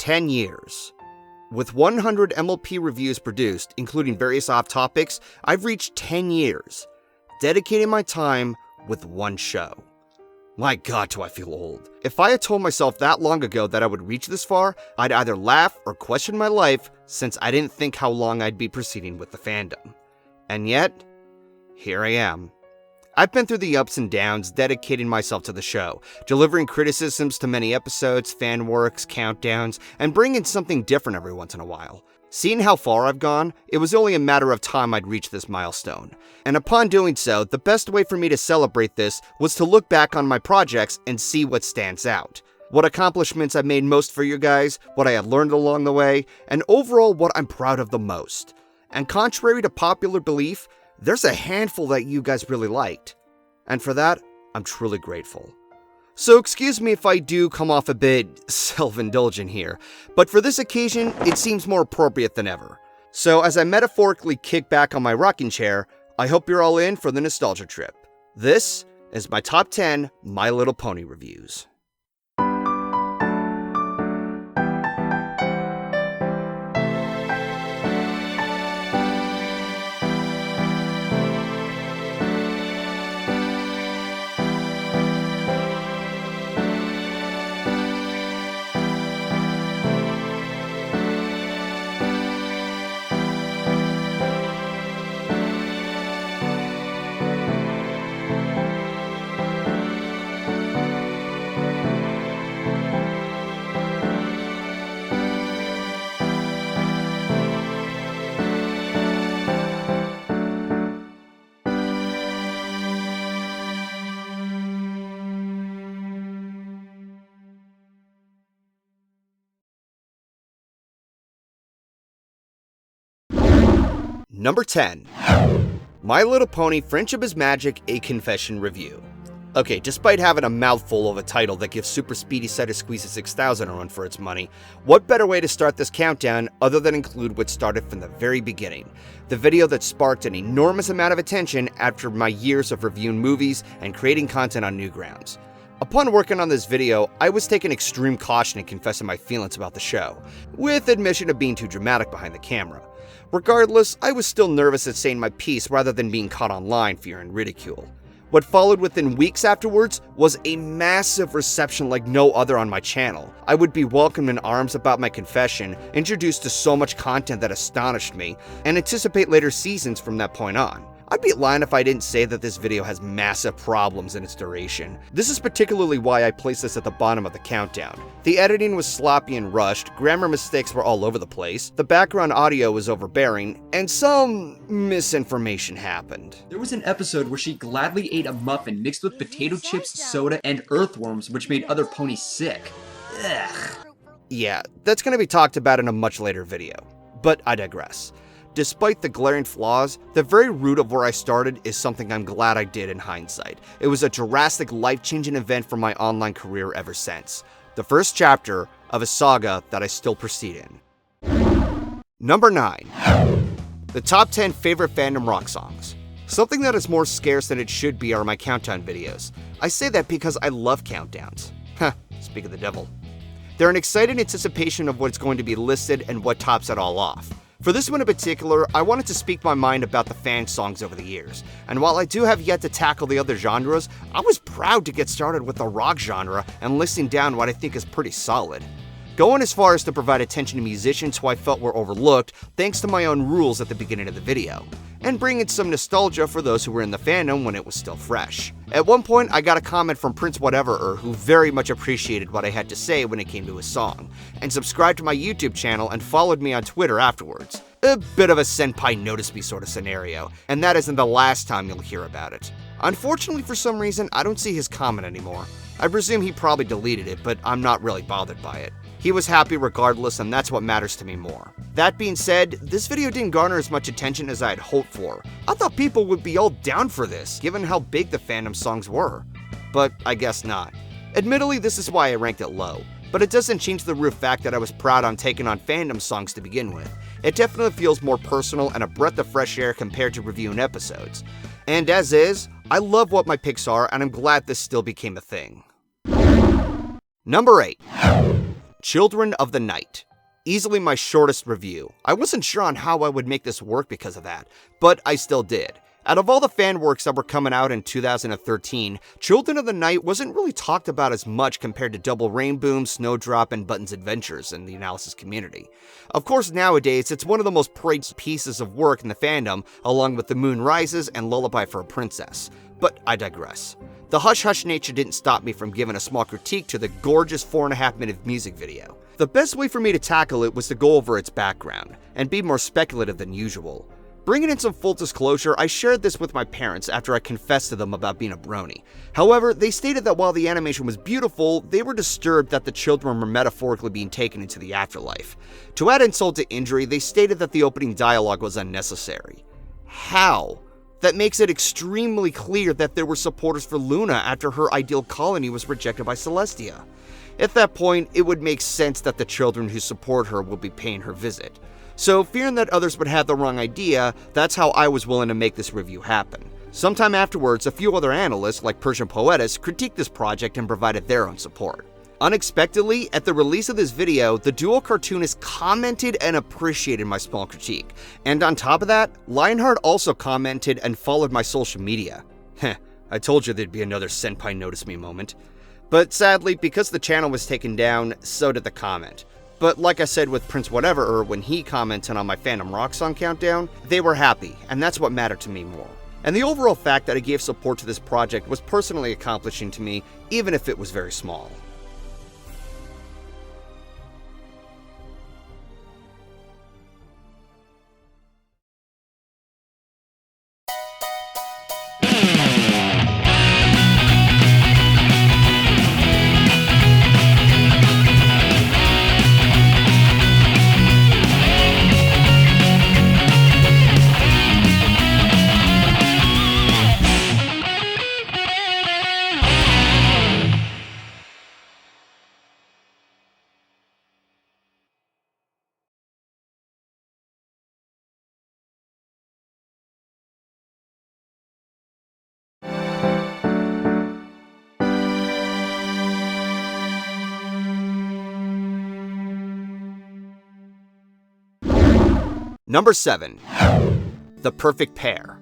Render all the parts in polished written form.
10 years. With 100 MLP reviews produced, including various off-topics, I've reached 10 years, dedicating my time with one show. My God, do I feel old. If I had told myself that long ago that I would reach this far, I'd either laugh or question my life, since I didn't think how long I'd be proceeding with the fandom. And yet, here I am. I've been through the ups and downs, dedicating myself to the show, delivering criticisms to many episodes, fan works, countdowns, and bringing something different every once in a while. Seeing how far I've gone, it was only a matter of time I'd reach this milestone. And upon doing so, the best way for me to celebrate this was to look back on my projects and see what stands out. What accomplishments I've made most for you guys, what I have learned along the way, and overall what I'm proud of the most. And contrary to popular belief, there's a handful that you guys really liked. And for that, I'm truly grateful. So excuse me if I do come off a bit self-indulgent here, but for this occasion, it seems more appropriate than ever. So as I metaphorically kick back on my rocking chair, I hope you're all in for the nostalgia trip. This is my top 10 My Little Pony reviews. Number 10. My Little Pony Friendship is Magic, a Confession Review. Okay, despite having a mouthful of a title that gives Super Speedy Cider Squeezy 6000 a run for its money, what better way to start this countdown other than include what started from the very beginning? The video that sparked an enormous amount of attention after my years of reviewing movies and creating content on Newgrounds. Upon working on this video, I was taking extreme caution in confessing my feelings about the show, with admission of being too dramatic behind the camera. Regardless, I was still nervous at saying my piece rather than being caught online fearing ridicule. What followed within weeks afterwards was a massive reception like no other on my channel. I would be welcomed in arms about my confession, introduced to so much content that astonished me, and anticipate later seasons from that point on. I'd be lying if I didn't say that this video has massive problems in its duration. This is particularly why I placed this at the bottom of the countdown. The editing was sloppy and rushed, grammar mistakes were all over the place, the background audio was overbearing, and some misinformation happened. There was an episode where she gladly ate a muffin mixed with potato chips, soda, and earthworms, which made other ponies sick. Ugh. Yeah, that's going to be talked about in a much later video, but I digress. Despite the glaring flaws, the very root of where I started is something I'm glad I did in hindsight. It was a drastic, life-changing event for my online career ever since. The first chapter of a saga that I still proceed in. Number 9. The top 10 favorite fandom rock songs. Something that is more scarce than it should be are my countdown videos. I say that because I love countdowns. Speak of the devil. They're an exciting anticipation of what's going to be listed and what tops it all off. For this one in particular, I wanted to speak my mind about the fan songs over the years, and while I do have yet to tackle the other genres, I was proud to get started with the rock genre and listing down what I think is pretty solid. Going as far as to provide attention to musicians who I felt were overlooked thanks to my own rules at the beginning of the video, and bringing some nostalgia for those who were in the fandom when it was still fresh. At one point, I got a comment from Prince Whatever who very much appreciated what I had to say when it came to his song, and subscribed to my YouTube channel and followed me on Twitter afterwards. A bit of a senpai notice me sort of scenario, and that isn't the last time you'll hear about it. Unfortunately, for some reason, I don't see his comment anymore. I presume he probably deleted it, but I'm not really bothered by it. He was happy regardless, and that's what matters to me more. That being said, this video didn't garner as much attention as I had hoped for. I thought people would be all down for this, given how big the fandom songs were. But I guess not. Admittedly, this is why I ranked it low, but it doesn't change the root fact that I was proud on taking on fandom songs to begin with. It definitely feels more personal and a breath of fresh air compared to reviewing episodes. And as is, I love what my picks are, and I'm glad this still became a thing. Number 8. Children of the Night. Easily my shortest review. I wasn't sure on how I would make this work because of that, but I still did. Out of all the fan works that were coming out in 2013, Children of the Night wasn't really talked about as much compared to Double Rainboom, Snowdrop, and Button's Adventures in the analysis community. Of course, nowadays, it's one of the most praised pieces of work in the fandom, along with The Moon Rises and Lullaby for a Princess. But I digress. The hush-hush nature didn't stop me from giving a small critique to the gorgeous 4.5-minute music video. The best way for me to tackle it was to go over its background, and be more speculative than usual. Bringing in some full disclosure, I shared this with my parents after I confessed to them about being a brony. However, they stated that while the animation was beautiful, they were disturbed that the children were metaphorically being taken into the afterlife. To add insult to injury, they stated that the opening dialogue was unnecessary. How? That makes it extremely clear that there were supporters for Luna after her ideal colony was rejected by Celestia. At that point, it would make sense that the children who support her would be paying her visit. So, fearing that others would have the wrong idea, that's how I was willing to make this review happen. Sometime afterwards, a few other analysts, like Persian Poetis, critiqued this project and provided their own support. Unexpectedly, at the release of this video, the duo cartoonists commented and appreciated my small critique. And on top of that, Lionheart also commented and followed my social media. Heh, I told you there'd be another Senpai Notice Me moment. But sadly, because the channel was taken down, so did the comment. But like I said with Prince Whatever, when he commented on my Fandom Rock Song countdown, they were happy, and that's what mattered to me more. And the overall fact that I gave support to this project was personally accomplishing to me, even if it was very small. Number 7. The Perfect Pair.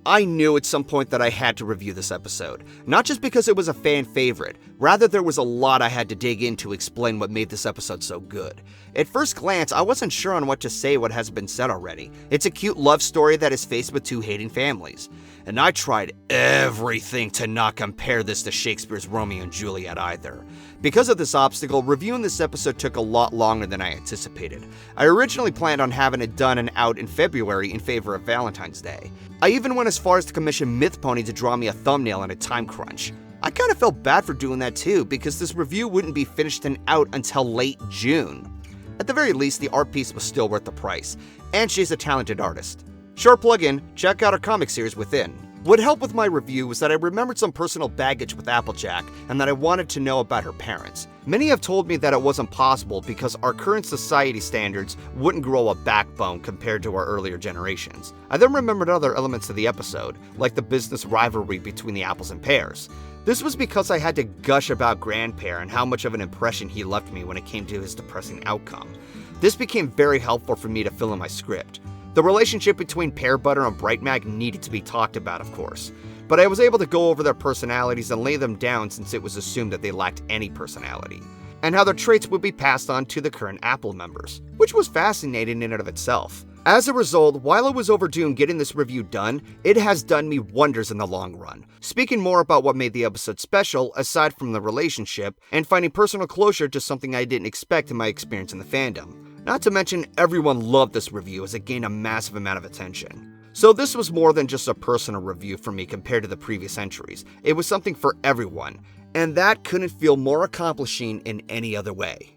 I knew at some point that I had to review this episode, not just because it was a fan favorite, rather there was a lot I had to dig in to explain what made this episode so good. At first glance, I wasn't sure on what to say what hasn't been said already. It's a cute love story that is faced with two hating families. And I tried everything to not compare this to Shakespeare's Romeo and Juliet either. Because of this obstacle, reviewing this episode took a lot longer than I anticipated. I originally planned on having it done and out in February in favor of Valentine's Day. I even went as far as to commission MythPony to draw me a thumbnail in a time crunch. I kinda felt bad for doing that too, because this review wouldn't be finished and out until late June. At the very least, the art piece was still worth the price, and she's a talented artist. Short plug-in, check out her comic series Within. What helped with my review was that I remembered some personal baggage with Applejack, and that I wanted to know about her parents. Many have told me that it wasn't possible because our current society standards wouldn't grow a backbone compared to our earlier generations. I then remembered other elements of the episode, like the business rivalry between the apples and pears. This was because I had to gush about Grandpa and how much of an impression he left me when it came to his depressing outcome. This became very helpful for me to fill in my script. The relationship between Pear Butter and Bright Mag needed to be talked about, of course, but I was able to go over their personalities and lay them down since it was assumed that they lacked any personality, and how their traits would be passed on to the current Apple members, which was fascinating in and of itself. As a result, while I was overdue in getting this review done, it has done me wonders in the long run. Speaking more about what made the episode special, aside from the relationship, and finding personal closure to something I didn't expect in my experience in the fandom. Not to mention, everyone loved this review as it gained a massive amount of attention. So this was more than just a personal review for me compared to the previous entries. It was something for everyone, and that couldn't feel more accomplishing in any other way.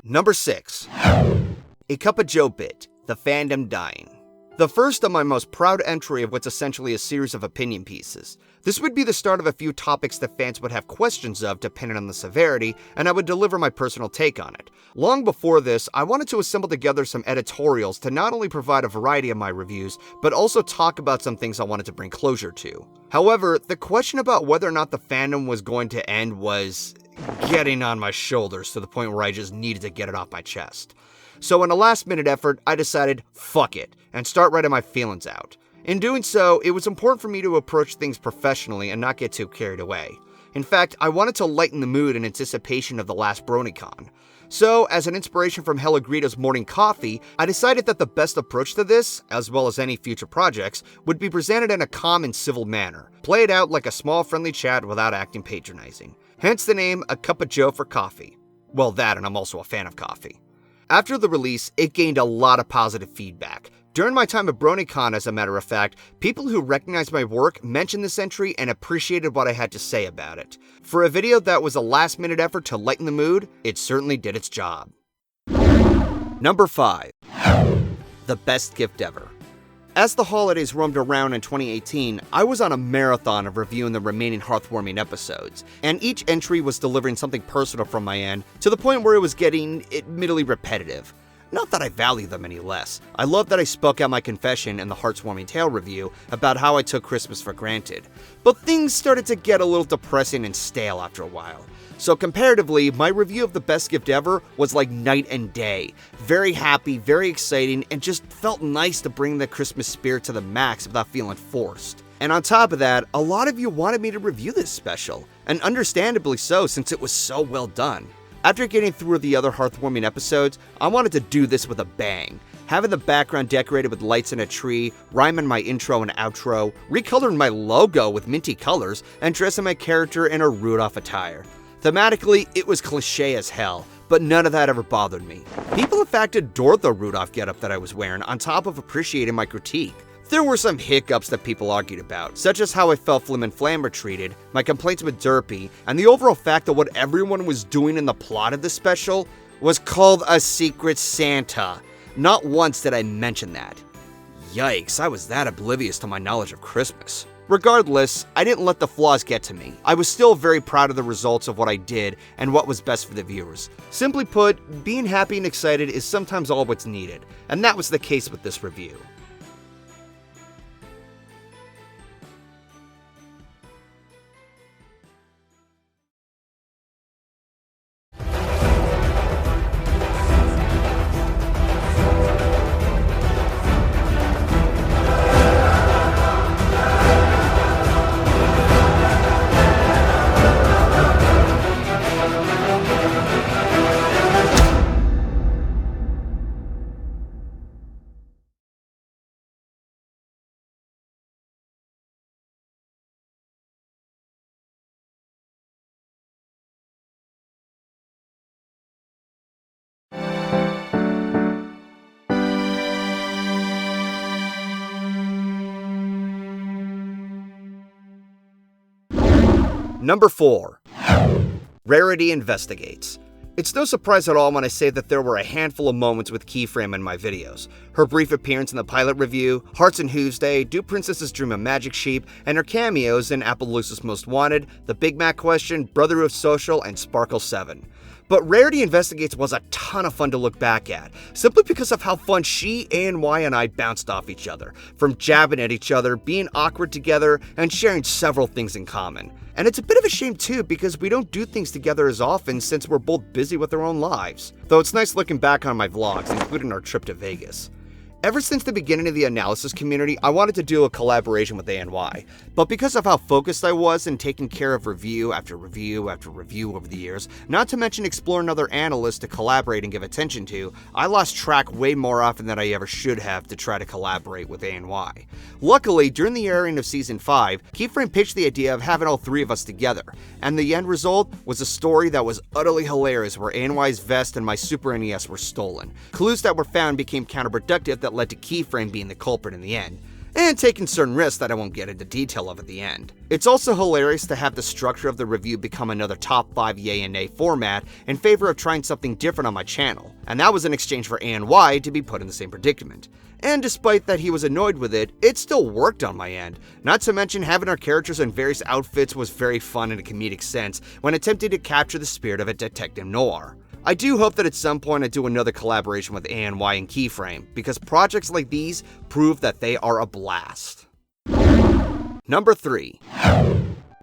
Number 6. A Cup of Joe Bit, The Fandom Dying. The first of my most proud entry of what's essentially a series of opinion pieces. This would be the start of a few topics that fans would have questions of depending on the severity, and I would deliver my personal take on it. Long before this, I wanted to assemble together some editorials to not only provide a variety of my reviews, but also talk about some things I wanted to bring closure to. However, the question about whether or not the fandom was going to end was getting on my shoulders to the point where I just needed to get it off my chest. So in a last-minute effort, I decided, fuck it, and start writing my feelings out. In doing so, it was important for me to approach things professionally and not get too carried away. In fact, I wanted to lighten the mood in anticipation of the last BronyCon. So, as an inspiration from Hella Greedo's morning coffee, I decided that the best approach to this, as well as any future projects, would be presented in a calm and civil manner. Play it out like a small friendly chat without acting patronizing. Hence the name, A Cup of Joe for Coffee. Well, that, and I'm also a fan of coffee. After the release, it gained a lot of positive feedback. During my time at BronyCon, as a matter of fact, people who recognized my work mentioned this entry and appreciated what I had to say about it. For a video that was a last-minute effort to lighten the mood, it certainly did its job. Number 5. The best gift ever. As the holidays roamed around in 2018, I was on a marathon of reviewing the remaining heartwarming episodes, and each entry was delivering something personal from my end, to the point where it was getting admittedly repetitive. Not that I value them any less. I love that I spoke out my confession in the Heartwarming Tale review about how I took Christmas for granted. But things started to get a little depressing and stale after a while. So comparatively, my review of the best gift ever was like night and day. Very happy, very exciting, and just felt nice to bring the Christmas spirit to the max without feeling forced. And on top of that, a lot of you wanted me to review this special, and understandably so since it was so well done. After getting through the other heartwarming episodes, I wanted to do this with a bang. Having the background decorated with lights and a tree, rhyming my intro and outro, recoloring my logo with minty colors, and dressing my character in a Rudolph attire. Thematically, it was cliche as hell, but none of that ever bothered me. People in fact adored the Rudolph getup that I was wearing, on top of appreciating my critique. There were some hiccups that people argued about, such as how I felt Flim and Flam were treated, my complaints with Derpy, and the overall fact that what everyone was doing in the plot of the special was called a Secret Santa. Not once did I mention that. Yikes, I was that oblivious to my knowledge of Christmas. Regardless, I didn't let the flaws get to me. I was still very proud of the results of what I did and what was best for the viewers. Simply put, being happy and excited is sometimes all what's needed, and that was the case with this review. Number 4. Rarity Investigates. It's no surprise at all when I say that there were a handful of moments with Keyframe in my videos. Her brief appearance in the pilot review, Hearts and Hooves Day, Do Princesses Dream of Magic Sheep, and her cameos in Appaloosas Most Wanted, The Big Mac Question, Brotherhooves Social, and Sparkle 7. But Rarity Investigates was a ton of fun to look back at, simply because of how fun she, ANY, and I bounced off each other, from jabbing at each other, being awkward together, and sharing several things in common. And it's a bit of a shame too, because we don't do things together as often since we're both busy with our own lives. Though it's nice looking back on my vlogs, including our trip to Vegas. Ever since the beginning of the analysis community, I wanted to do a collaboration with ANY, but because of how focused I was in taking care of review after review after review over the years, not to mention exploring other analysts to collaborate and give attention to, I lost track way more often than I ever should have to try to collaborate with ANY. Luckily, during the airing of Season 5, Keyframe pitched the idea of having all three of us together, and the end result was a story that was utterly hilarious where ANY's vest and my Super NES were stolen. Clues that were found became counterproductive that led to Keyframe being the culprit in the end, and taking certain risks that I won't get into detail of at the end. It's also hilarious to have the structure of the review become another top 5 yay and nay format in favor of trying something different on my channel, and that was in exchange for ANY to be put in the same predicament. And despite that he was annoyed with it, it still worked on my end. Not to mention having our characters in various outfits was very fun in a comedic sense when attempting to capture the spirit of a detective noir. I do hope that at some point I do another collaboration with ANY and Keyframe, because projects like these prove that they are a blast. Number 3.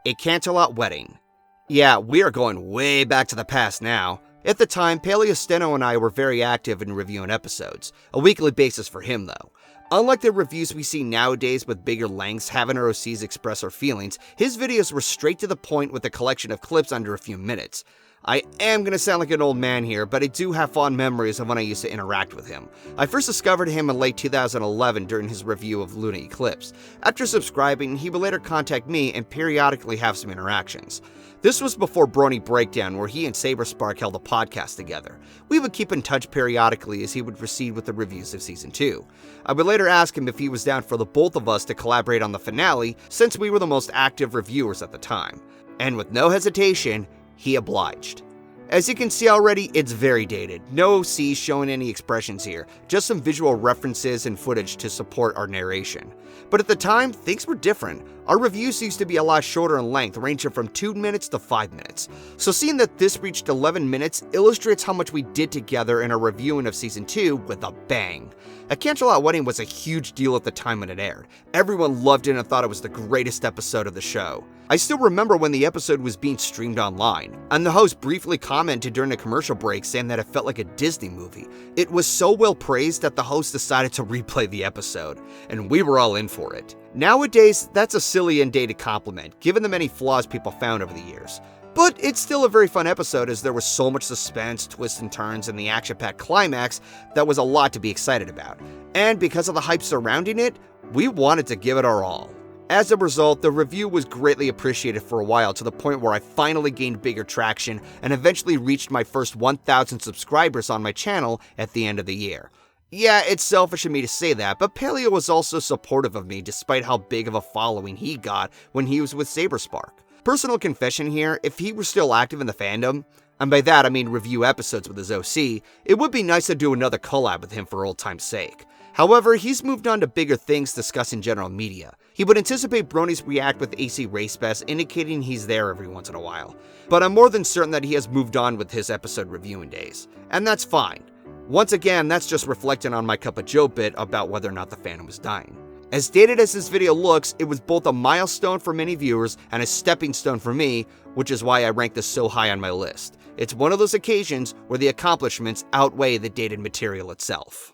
A Canterlot Wedding. Yeah, we are going way back to the past now. At the time, Paleosteno and I were very active in reviewing episodes, a weekly basis for him though. Unlike the reviews we see nowadays with bigger lengths having our OCs express our feelings, his videos were straight to the point with a collection of clips under a few minutes. I am going to sound like an old man here, but I do have fond memories of when I used to interact with him. I first discovered him in late 2011 during his review of Lunar Eclipse. After subscribing, he would later contact me and periodically have some interactions. This was before Brony Breakdown, where he and SaberSpark held a podcast together. We would keep in touch periodically as he would proceed with the reviews of Season 2. I would later ask him if he was down for the both of us to collaborate on the finale, since we were the most active reviewers at the time. And with no hesitation, he obliged. As you can see already, it's very dated. No OCs showing any expressions here, just some visual references and footage to support our narration. But at the time, things were different. Our reviews used to be a lot shorter in length, ranging from 2 minutes to 5 minutes. So seeing that this reached 11 minutes illustrates how much we did together in our reviewing of Season 2 with a bang. A Cancel-Out Wedding was a huge deal at the time when it aired. Everyone loved it and thought it was the greatest episode of the show. I still remember when the episode was being streamed online, and the host briefly commented during a commercial break saying that it felt like a Disney movie. It was so well praised that the host decided to replay the episode, and we were all in for it. Nowadays, that's a silly and dated compliment, given the many flaws people found over the years. But it's still a very fun episode as there was so much suspense, twists and turns, and the action-packed climax that was a lot to be excited about. And because of the hype surrounding it, we wanted to give it our all. As a result, the review was greatly appreciated for a while, to the point where I finally gained bigger traction and eventually reached my first 1,000 subscribers on my channel at the end of the year. Yeah, it's selfish of me to say that, but Paleo was also supportive of me despite how big of a following he got when he was with SaberSpark. Personal confession here, if he were still active in the fandom, and by that I mean review episodes with his OC, it would be nice to do another collab with him for old time's sake. However, he's moved on to bigger things discussing general media. He would anticipate Bronies react with AC Race Fest, indicating he's there every once in a while. But I'm more than certain that he has moved on with his episode reviewing days. And that's fine. Once again, that's just reflecting on my Cup of Joe bit about whether or not the fandom was dying. As dated as this video looks, it was both a milestone for many viewers and a stepping stone for me, which is why I rank this so high on my list. It's one of those occasions where the accomplishments outweigh the dated material itself.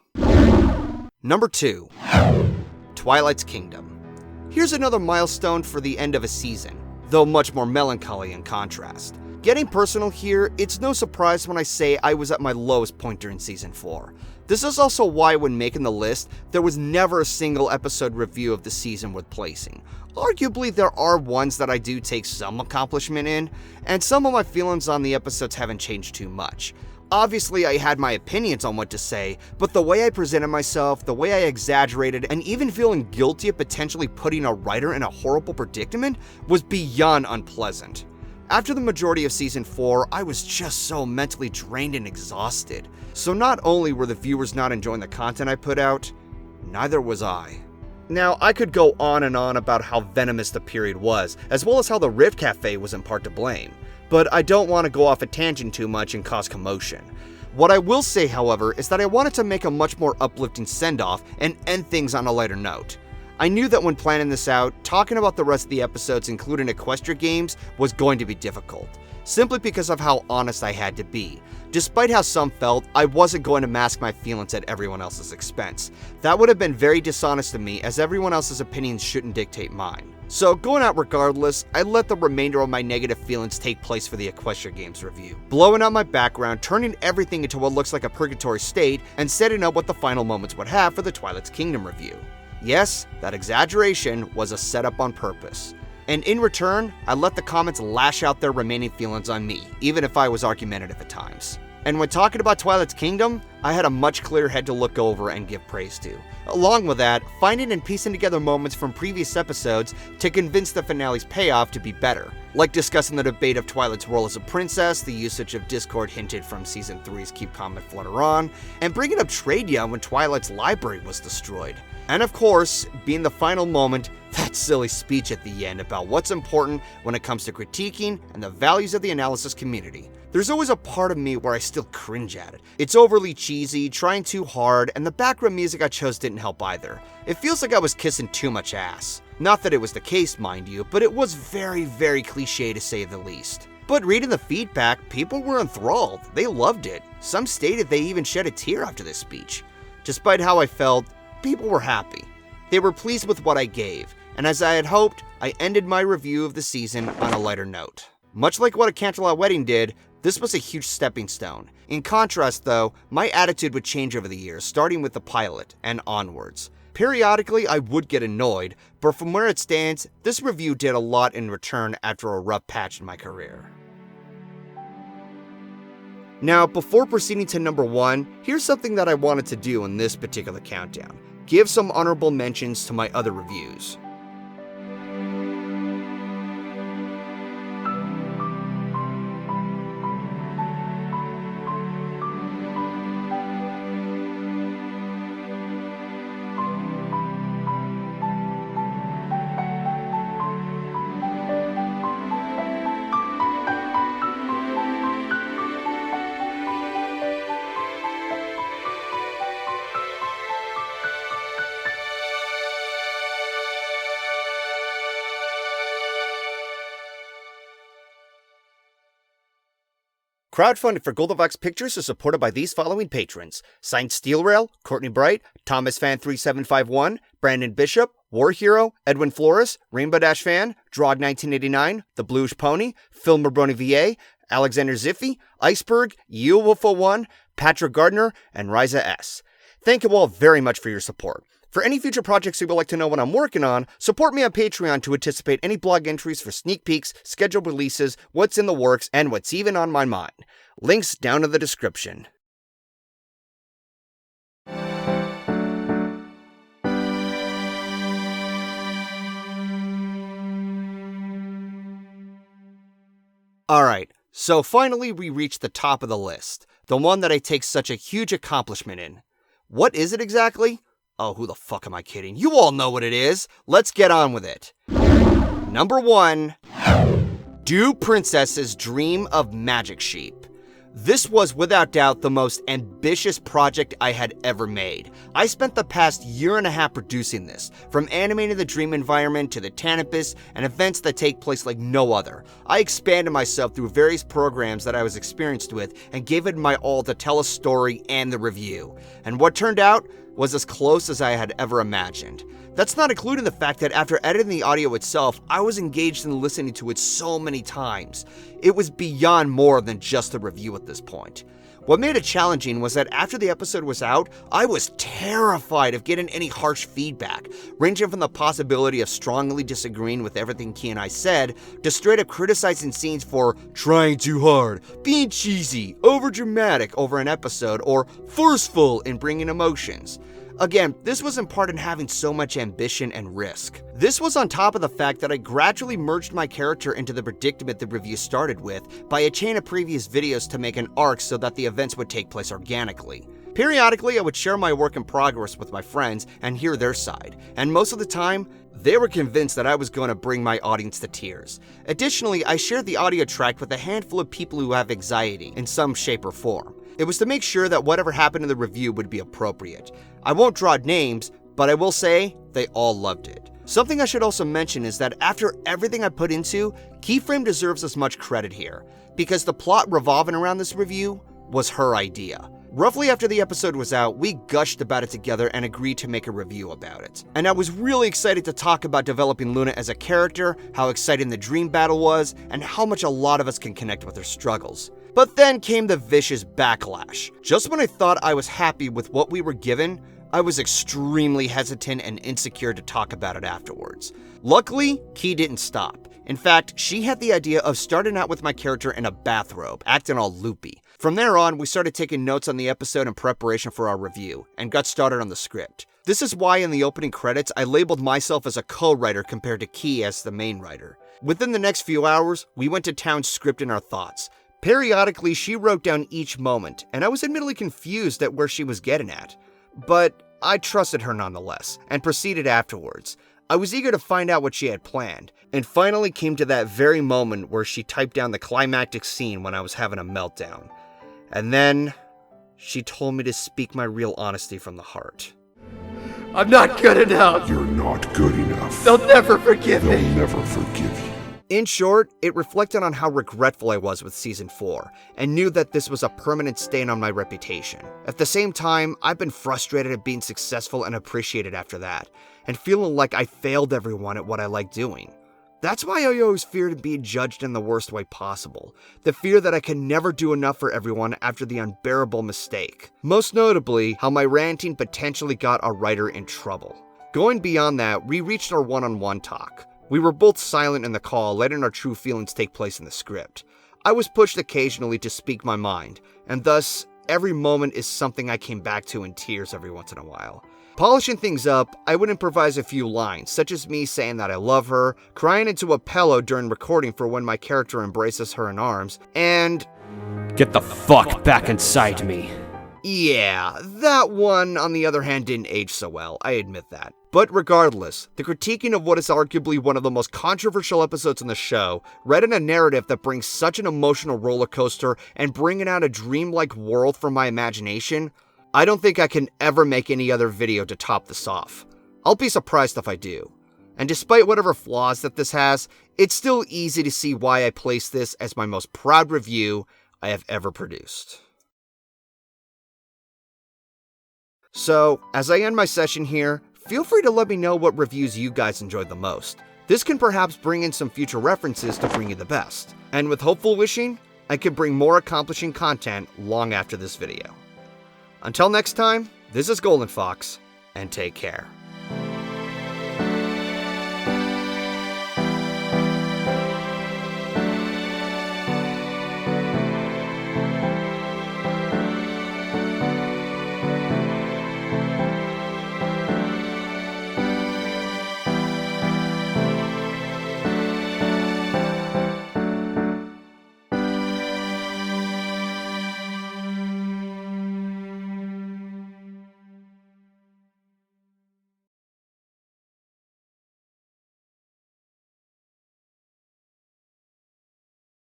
Number 2. Twilight's Kingdom. Here's another milestone for the end of a season, though much more melancholy in contrast. Getting personal here, it's no surprise when I say I was at my lowest point during Season 4. This is also why when making the list, there was never a single episode review of the season worth placing. Arguably, there are ones that I do take some accomplishment in, and some of my feelings on the episodes haven't changed too much. Obviously, I had my opinions on what to say, but the way I presented myself, the way I exaggerated, and even feeling guilty of potentially putting a writer in a horrible predicament was beyond unpleasant. After the majority of Season 4, I was just so mentally drained and exhausted. So not only were the viewers not enjoying the content I put out, neither was I. Now, I could go on and on about how venomous the period was, as well as how the Rift Cafe was in part to blame, but I don't want to go off a tangent too much and cause commotion. What I will say, however, is that I wanted to make a much more uplifting send-off and end things on a lighter note. I knew that when planning this out, talking about the rest of the episodes, including Equestria games, was going to be difficult, simply because of how honest I had to be. Despite how some felt, I wasn't going to mask my feelings at everyone else's expense. That would have been very dishonest of me, as everyone else's opinions shouldn't dictate mine. So going out regardless, I let the remainder of my negative feelings take place for the Equestria games review, blowing out my background, turning everything into what looks like a purgatory state, and setting up what the final moments would have for the Twilight's Kingdom review. Yes, that exaggeration was a setup on purpose. And in return, I let the comments lash out their remaining feelings on me, even if I was argumentative at times. And when talking about Twilight's Kingdom, I had a much clearer head to look over and give praise to. Along with that, finding and piecing together moments from previous episodes to convince the finale's payoff to be better. Like discussing the debate of Twilight's role as a princess, the usage of Discord hinted from Season 3's Keep Calm and Flutter On, and bringing up Tradia when Twilight's library was destroyed. And of course, being the final moment, that silly speech at the end about what's important when it comes to critiquing and the values of the analysis community. There's always a part of me where I still cringe at it. It's overly cheesy, trying too hard, and the background music I chose didn't help either. It feels like I was kissing too much ass. Not that it was the case, mind you, but it was very, very cliche to say the least. But reading the feedback, people were enthralled. They loved it. Some stated they even shed a tear after this speech. Despite how I felt, people were happy. They were pleased with what I gave, and as I had hoped, I ended my review of the season on a lighter note. Much like what A Canterlot Wedding did, this was a huge stepping stone. In contrast though, my attitude would change over the years, starting with the pilot and onwards. Periodically, I would get annoyed, but from where it stands, this review did a lot in return after a rough patch in my career. Now, before proceeding to number 1, here's something that I wanted to do in this particular countdown. Give some honorable mentions to my other reviews. Crowdfunding for GoldenFox Pictures is supported by these following patrons: Signed Steel Rail, Courtney Bright, Thomas Fan 3751, Brandon Bishop, War Hero, Edwin Flores, Rainbow Dash Fan, Drog 1989, The Bluish Pony, Phil Marboni VA, Alexander Ziffi, Iceberg, Wolf01, Patrick Gardner, and Riza S. Thank you all very much for your support. For any future projects you would like to know what I'm working on, support me on Patreon to anticipate any blog entries for sneak peeks, scheduled releases, what's in the works, and what's even on my mind. Links down in the description. Alright, so finally we reached the top of the list, the one that I take such a huge accomplishment in. What is it exactly? Oh, who the fuck am I kidding? You all know what it is. Let's get on with it. Number 1. Do Princesses Dream of Magic Sheep? This was without doubt the most ambitious project I had ever made. I spent the past year and a half producing this, from animating the dream environment to the Tanipus and events that take place like no other. I expanded myself through various programs that I was experienced with and gave it my all to tell a story and the review. And what turned out was as close as I had ever imagined. That's not including the fact that after editing the audio itself, I was engaged in listening to it so many times. It was beyond more than just a review at this point. What made it challenging was that after the episode was out, I was terrified of getting any harsh feedback, ranging from the possibility of strongly disagreeing with everything Key and I said, to straight up criticizing scenes for trying too hard, being cheesy, overdramatic over an episode, or forceful in bringing emotions. Again, this was in part in having so much ambition and risk. This was on top of the fact that I gradually merged my character into the predicament the review started with by a chain of previous videos to make an arc so that the events would take place organically. Periodically, I would share my work in progress with my friends and hear their side, and most of the time, they were convinced that I was going to bring my audience to tears. Additionally, I shared the audio track with a handful of people who have anxiety in some shape or form. It was to make sure that whatever happened in the review would be appropriate. I won't draw names, but I will say they all loved it. Something I should also mention is that after everything I put into, Keyframe deserves as much credit here, because the plot revolving around this review was her idea. Roughly after the episode was out, we gushed about it together and agreed to make a review about it. And I was really excited to talk about developing Luna as a character, how exciting the dream battle was, and how much a lot of us can connect with her struggles. But then came the vicious backlash. Just when I thought I was happy with what we were given, I was extremely hesitant and insecure to talk about it afterwards. Luckily, Key didn't stop. In fact, she had the idea of starting out with my character in a bathrobe, acting all loopy. From there on, we started taking notes on the episode in preparation for our review, and got started on the script. This is why in the opening credits, I labeled myself as a co-writer compared to Key as the main writer. Within the next few hours, we went to town scripting our thoughts. Periodically, she wrote down each moment, and I was admittedly confused at where she was getting at. But I trusted her nonetheless, and proceeded afterwards. I was eager to find out what she had planned, and finally came to that very moment where she typed down the climactic scene when I was having a meltdown. And then, she told me to speak my real honesty from the heart. I'm not good enough. You're not good enough. They'll never forgive me. They'll never forgive you. In short, it reflected on how regretful I was with Season 4, and knew that this was a permanent stain on my reputation. At the same time, I've been frustrated at being successful and appreciated after that, and feeling like I failed everyone at what I like doing. That's why I always feared being judged in the worst way possible. The fear that I can never do enough for everyone after the unbearable mistake. Most notably, how my ranting potentially got a writer in trouble. Going beyond that, we reached our one-on-one talk. We were both silent in the call, letting our true feelings take place in the script. I was pushed occasionally to speak my mind, and thus, every moment is something I came back to in tears every once in a while. Polishing things up, I would improvise a few lines, such as me saying that I love her, crying into a pillow during recording for when my character embraces her in arms, and "Get the fuck back inside me." yeah, that one, on the other hand, didn't age so well, I admit that. But regardless, the critiquing of what is arguably one of the most controversial episodes in the show, read in a narrative that brings such an emotional roller coaster and bringing out a dreamlike world from my imagination, I don't think I can ever make any other video to top this off. I'll be surprised if I do. And despite whatever flaws that this has, it's still easy to see why I place this as my most proud review I have ever produced. So, as I end my session here, feel free to let me know what reviews you guys enjoyed the most. This can perhaps bring in some future references to bring you the best. And with hopeful wishing, I can bring more accomplishing content long after this video. Until next time, this is GoldenFox, and take care.